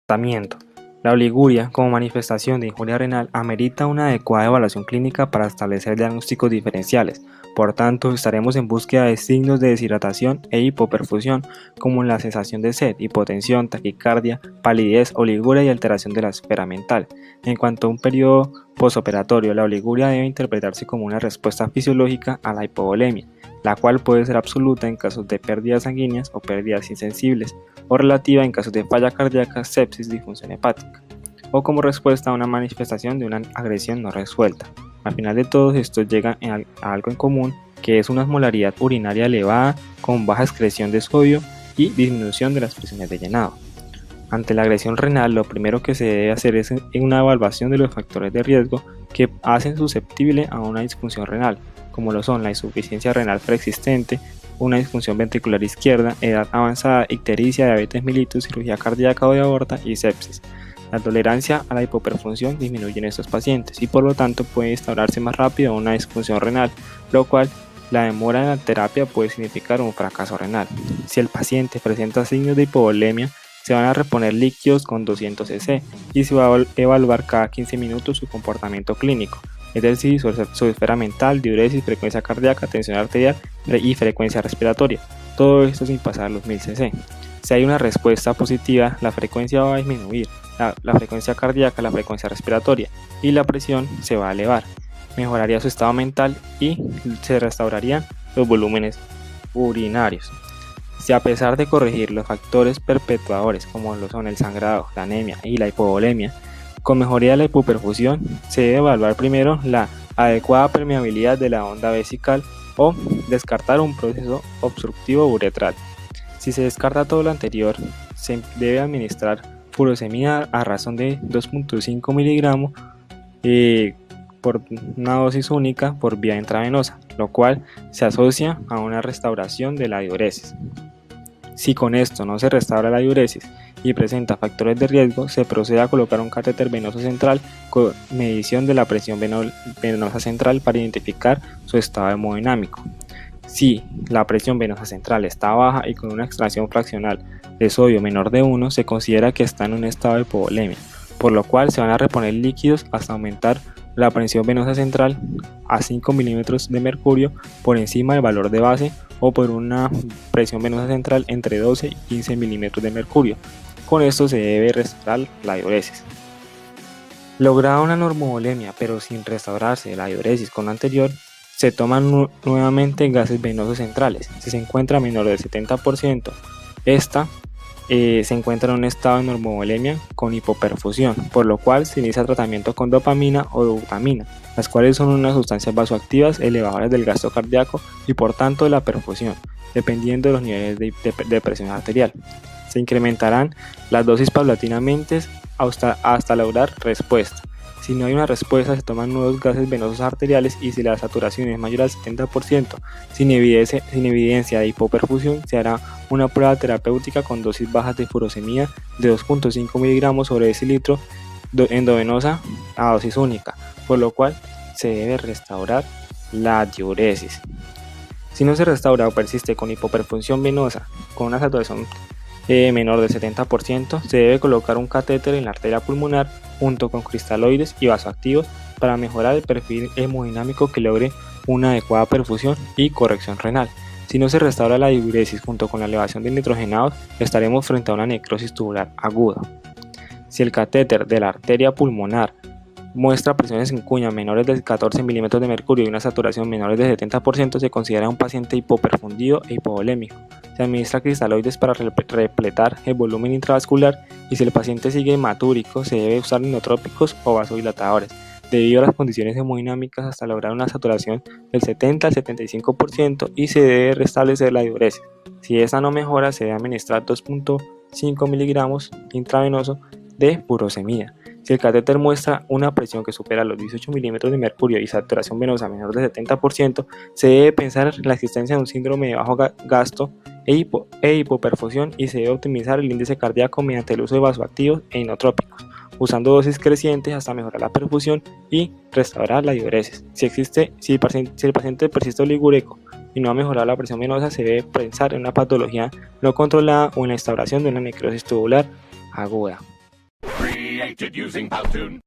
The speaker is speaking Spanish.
Tratamiento. La oliguria, como manifestación de injuria renal, amerita una adecuada evaluación clínica para establecer diagnósticos diferenciales. Por tanto, estaremos en búsqueda de signos de deshidratación e hipoperfusión, como la sensación de sed, hipotensión, taquicardia, palidez, oliguria y alteración de la esfera mental. En cuanto a un periodo postoperatorio, la oliguria debe interpretarse como una respuesta fisiológica a la hipovolemia, la cual puede ser absoluta en casos de pérdidas sanguíneas o pérdidas insensibles, o relativa en casos de falla cardíaca, sepsis, disfunción hepática, o como respuesta a una manifestación de una agresión no resuelta. Al final de todos estos llegan a algo en común, que es una osmolaridad urinaria elevada con baja excreción de sodio y disminución de las presiones de llenado. Ante la agresión renal, lo primero que se debe hacer es una evaluación de los factores de riesgo que hacen susceptible a una disfunción renal, como lo son la insuficiencia renal preexistente, una disfunción ventricular izquierda, edad avanzada, ictericia, diabetes mellitus, cirugía cardíaca o de aorta y sepsis. La tolerancia a la hipoperfusión disminuye en estos pacientes y por lo tanto puede instaurarse más rápido una disfunción renal, lo cual la demora en la terapia puede significar un fracaso renal. Si el paciente presenta signos de hipovolemia, se van a reponer líquidos con 200 cc y se va a evaluar cada 15 minutos su comportamiento clínico, es decir, su esfera mental, diuresis, frecuencia cardíaca, tensión arterial y frecuencia respiratoria, todo esto sin pasar los 1000 cc. Si hay una respuesta positiva, la frecuencia va a disminuir, la frecuencia cardíaca, la frecuencia respiratoria y la presión se va a elevar, mejoraría su estado mental y se restaurarían los volúmenes urinarios. Si a pesar de corregir los factores perpetuadores como lo son el sangrado, la anemia y la hipovolemia, con mejoría de la hipoperfusión, se debe evaluar primero la adecuada permeabilidad de la onda vesical o descartar un proceso obstructivo uretral. Si se descarta todo lo anterior, se debe administrar furosemida a razón de 2.5 miligramos por una dosis única por vía intravenosa, lo cual se asocia a una restauración de la diuresis. Si con esto no se restaura la diuresis y presenta factores de riesgo, se procede a colocar un catéter venoso central con medición de la presión venosa central para identificar su estado hemodinámico. Si la presión venosa central está baja y con una extracción fraccional de sodio menor de 1, se considera que está en un estado de hipovolemia, por lo cual se van a reponer líquidos hasta aumentar la presión venosa central a 5 milímetros de mercurio por encima del valor de base o por una presión venosa central entre 12 y 15 milímetros de mercurio. Con esto se debe restaurar la diuresis. Lograda una normovolemia pero sin restaurarse la diuresis con la anterior, se toman nuevamente gases venosos centrales. Si se encuentra menor del 70%, esta se encuentra en un estado de normovolemia con hipoperfusión, por lo cual se inicia tratamiento con dopamina o dobutamina, las cuales son unas sustancias vasoactivas elevadoras del gasto cardíaco y por tanto de la perfusión, dependiendo de los niveles de presión arterial. Se incrementarán las dosis paulatinamente hasta lograr respuesta. Si no hay una respuesta, se toman nuevos gases venosos arteriales y si la saturación es mayor al 70%, sin evidencia de hipoperfusión, se hará una prueba terapéutica con dosis bajas de furosemida de 2.5 miligramos sobre decilitro endovenosa a dosis única, por lo cual se debe restaurar la diuresis. Si no se restaura o persiste con hipoperfusión venosa con una saturación menor del 70%, se debe colocar un catéter en la arteria pulmonar junto con cristaloides y vasoactivos para mejorar el perfil hemodinámico que logre una adecuada perfusión y corrección renal. Si no se restaura la diuresis junto con la elevación de nitrogenados, estaremos frente a una necrosis tubular aguda. Si el catéter de la arteria pulmonar muestra presiones en cuña menores de 14 milímetros de mercurio y una saturación menores del 70%, se considera un paciente hipoperfundido e hipovolémico. Se administra cristaloides para repletar el volumen intravascular y si el paciente sigue hematúrico, se debe usar inotrópicos o vasodilatadores, debido a las condiciones hemodinámicas hasta lograr una saturación del 70 al 75% y se debe restablecer la diuresis. Si esta no mejora, se debe administrar 2.5 miligramos intravenoso de furosemida. Si el catéter muestra una presión que supera los 18 milímetros de mercurio y saturación venosa menor del 70%, se debe pensar en la existencia de un síndrome de bajo gasto e hipoperfusión y se debe optimizar el índice cardíaco mediante el uso de vasoactivos e inotrópicos, usando dosis crecientes hasta mejorar la perfusión y restaurar la diuresis. Si el paciente persiste oligúrico y no ha mejorado la presión venosa, se debe pensar en una patología no controlada o en la instauración de una necrosis tubular aguda. created using Powtoon.